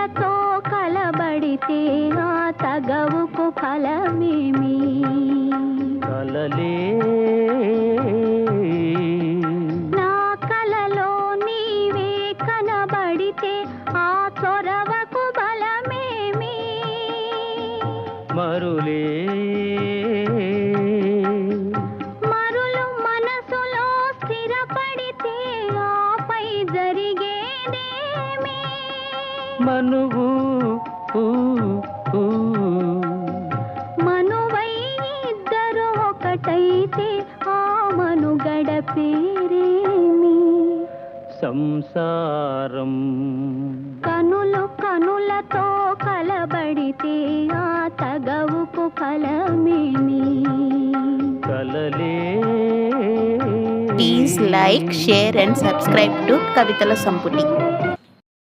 కనులతో కలబడితే ఆ తగవుకు ఫలమేమి? కలలే నా కలలో నీవే కనబడితే ఆ చొరవకు బలమేమి? మరులే మరులు మనసులో స్థిరపడితే ఆపై జరిగేదేమి? మనువు మనువై ఇద్దరు ఒకటైతే ఆ మనుగడ పేరేమి? సంసారం. కనులు కనులతో కలబడితే ఆ తగవుకు ఫలమేమి? కలలే. Please like, share and subscribe to Kavitala Samputi.